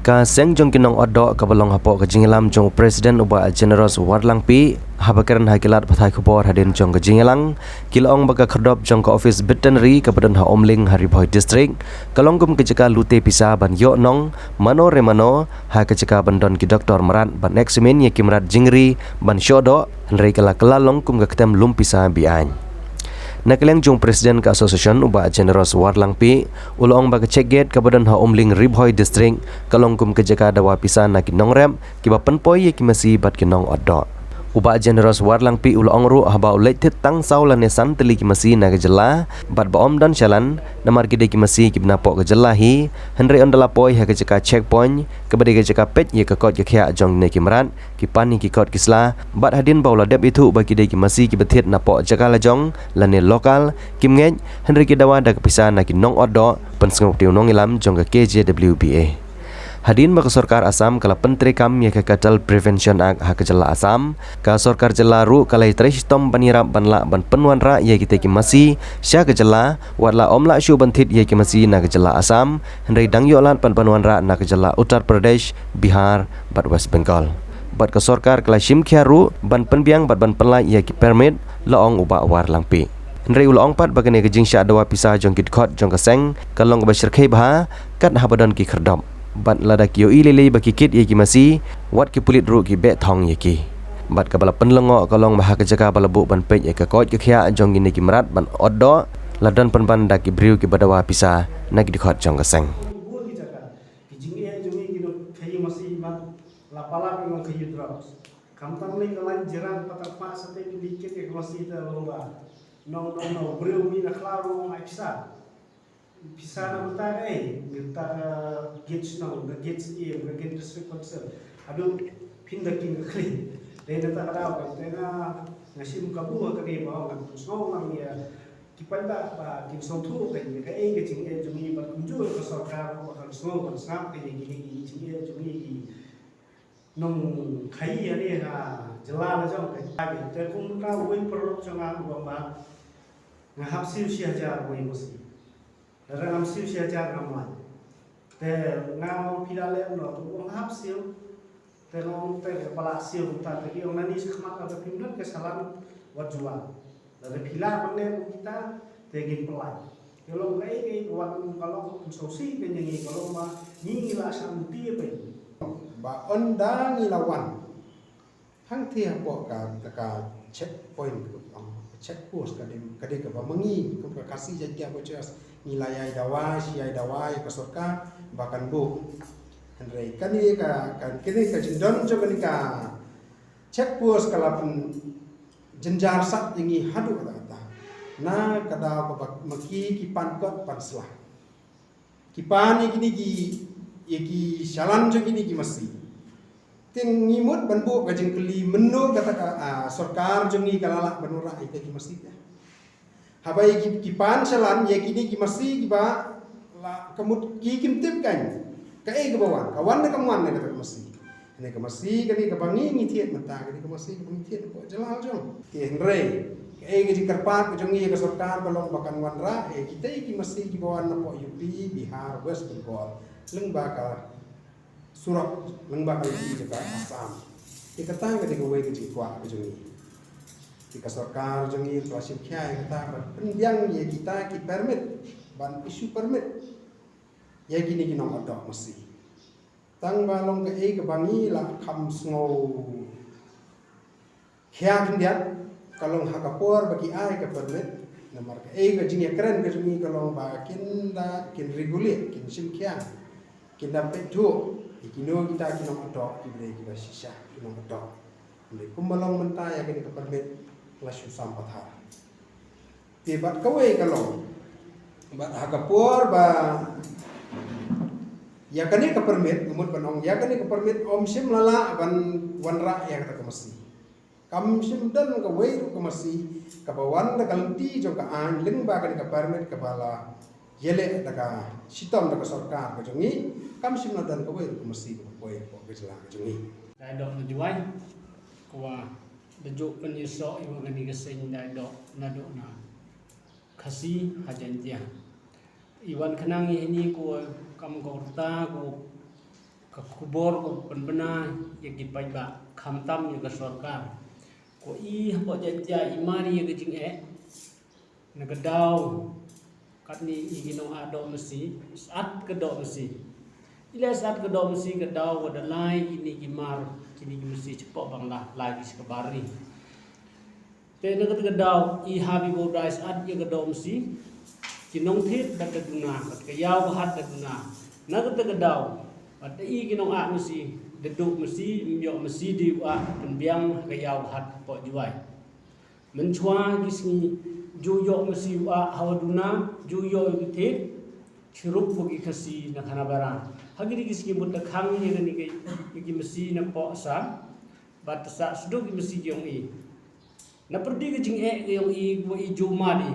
Ka seng jong kinong odok ka balong hapo ka jingilam jong Presiden uba Generous Warlang Pi habakaran hakilat pathai khubor hadin jong ka jingilang kilong baka kherdop jong ka office veterinary ka badan ha omling Haribhoi district kalonggum ka jaka lute pisa ban yo nong mano remano ha ka jaka bandon ki doktor marat ban eximin ye kimrat jingri ban syodo henry kala kelalong kum ka ketem lum pisa bian. Nakaleng jong Presiden ka Association uba Generous Warlang Pi ulong baga cekget ka badan ha omling Haribhoi district kalong kum ke jaka dawa pisan na kinong rem kiba penpoi ye kimasi bat kinong oddo uba Generous Warlang Pi ulong ru haba ulet tang saulan nesan teli kimasi na gejela bat baom dan shalan namar gide kimasi kibna po gejela hi henry ondala poi ha ke jaka checkpoint ke bade ke jaka pet ye ke kot ke khia jong ne kimrat kipani ki kot kisla bat hadin baula dep itu bagi de kimasi kibetit na po jaka la jong lane lokal kimngej henry ki dawa da pisan na kinong oddo pensengok tiunong ilam jong ke KJWBA. Hadin baka Sorkar Asam kala Penteri Kam ya ke Cattle Prevention Act ha kejela Asam ka Sorkar jela ru kala tristom banirap banla ban penuan ra ya kita kimasi sya kejela watla omla syu banthit ya kimasi na kejela Asam hendai dang yolan pan penuan ra na kejela Uttar Pradesh Bihar bat West Bengal bat ka Sorkar kala shimkhia ru ban penbiang bat ban penla ya ki permit laong uba Warlang Pi. Henry ulong pat bagane ke jingsya dawa pisah jong kit khot jong kaseng kalong ba syirkhai bah kat habadon ki kherdom bat lada kio ilele baki kit ye ki masi wat ki pulit ru ki bet thong ye ki bat ka bala penlengo kalong bah ka jaka bala bu ban pej ye ka kot ki khia jong gini ki marat ban oddo ladan pan da ki briu ki badawa pisa na ki khot jong ka seng bisa na mata kita gates na gates gates district concern adu pindah king kli dena ta kada ba dena ngasim kabu ka ke ba ngam so ngam ya kipanda ba kim so thu ka ni ka ke ching jumi ba kunju ka sarkar ba kan so kan snap ke ni ni ching jumi ki nong khai ya ni ha jela la jong ka ta te kum ka win pro changa ba ngahap siu sia jar win musi Rangam siu sia jar ngaman. Te ngam pidale no tu ngam siu. Te ngam te kepala siu ta te kiong nani sekhmat atau pimdon kesalahan wajua. Dari pilar pangne kita te gin pelai. Kalau kai wan kalau sosi ke nyanyi kalau ma ngi la samti pe. Ba ondang ilawan. Hang tia po ka checkpoint check post kade ka ba mengi ka kasih jadi apa jas nilai dawai si dawai ka sorka bahkan bu Henry kani ka kini ka jindon jo kani ka check post kala pun jenjar sat yangi hadu kata na kada ka maki kipan kot panslah kipan kini ki shalan jo kini ki masi ting ngimut banbu ka jengkeli menu kata ka sorkar jongi kalala banura ite ki masi habai kipan shalan ye kini ki masi kiba la kemut ki kimtip kan ka ke bawan kawan ne kamuan ne kata masi ne ka masi kani ka bangi ngithiet mata kani ka masi ka ngithiet ko jalal jong ki henre ke ke karpat ka jongi ka sorkar balong bakan wanra kita ki masi ki bawan na po UP Bihar West Bengal leng bakal surat leng bakal ki jaka Assam ikatang ka de we ki kwa ka jongi jika Sorkar jongi klasik kiai kata pendiang ya kita ki permit ban isu permit ya gini nomor dok mesti tang balong ke bangi la kam sngo kia kendian kalau hakapor bagi ai ke permit nomor ke jingi keren ke jongi kalau bakin da kin regulate kin sim kia kin dapat tu ikino kita ki nomor dok ki bre ki basisa ki nomor dok le kumalong mentah ya gini ke permit lasu sampat har. Tibat kawe kalau bat hakapur ba ya kani ke permit umut banong ya kani ke permit om sim lala ban wanra ya kata kemasi. Kam sim dan kawe ke masi ka bawan da kalti jo ka an ling ba kani ke permit ke bala yele daga sitom daga sarkar ka jongi kam sim dan kawe ke masi ko ke jela ka jongi. Dai dok juai kwa bejuk penyesok ibu gani keseng dok nadok na kasih hajan dia iwan kenang ini ku kam korta ku kubor ko penbena yang dipaiba khamtam yang sorkar ko I hapo jajja imari yang jing nagadau katni igino ado mesi saat kedok mesi ila saat kedok mesi gadau wadalai ini gimar kini mesi cepok banglah lagi sekebari te nagat gadau I habi bodai saat ye gadau mesi kinong thit daduna kayaw bahat daduna nagat gadau pada I ginong a mesi deduk mesi myo mesi di wa penbiang kayaw bahat po juai menchua gisni juyo mesi wa hawaduna juyo thit chirup bugi kasi na kanabara hagiri gisni mutta khang ni ni gi mesi na po sa bat sa sduk mesi gyong I na perdi ke jing gyong I go I jumadi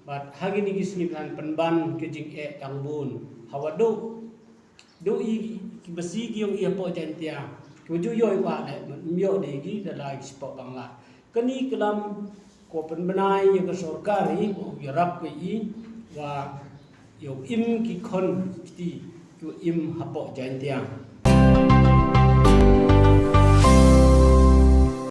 bat hagiri gisni kan penban ke jing yang bun hawadu do I mesi gyong I po jantia ko juyo wa myo de gi da lai spot bangla kani kelam ko penbenai yang sorkari yarap ke I wa yo im ki khon ti yo im hapo jantiang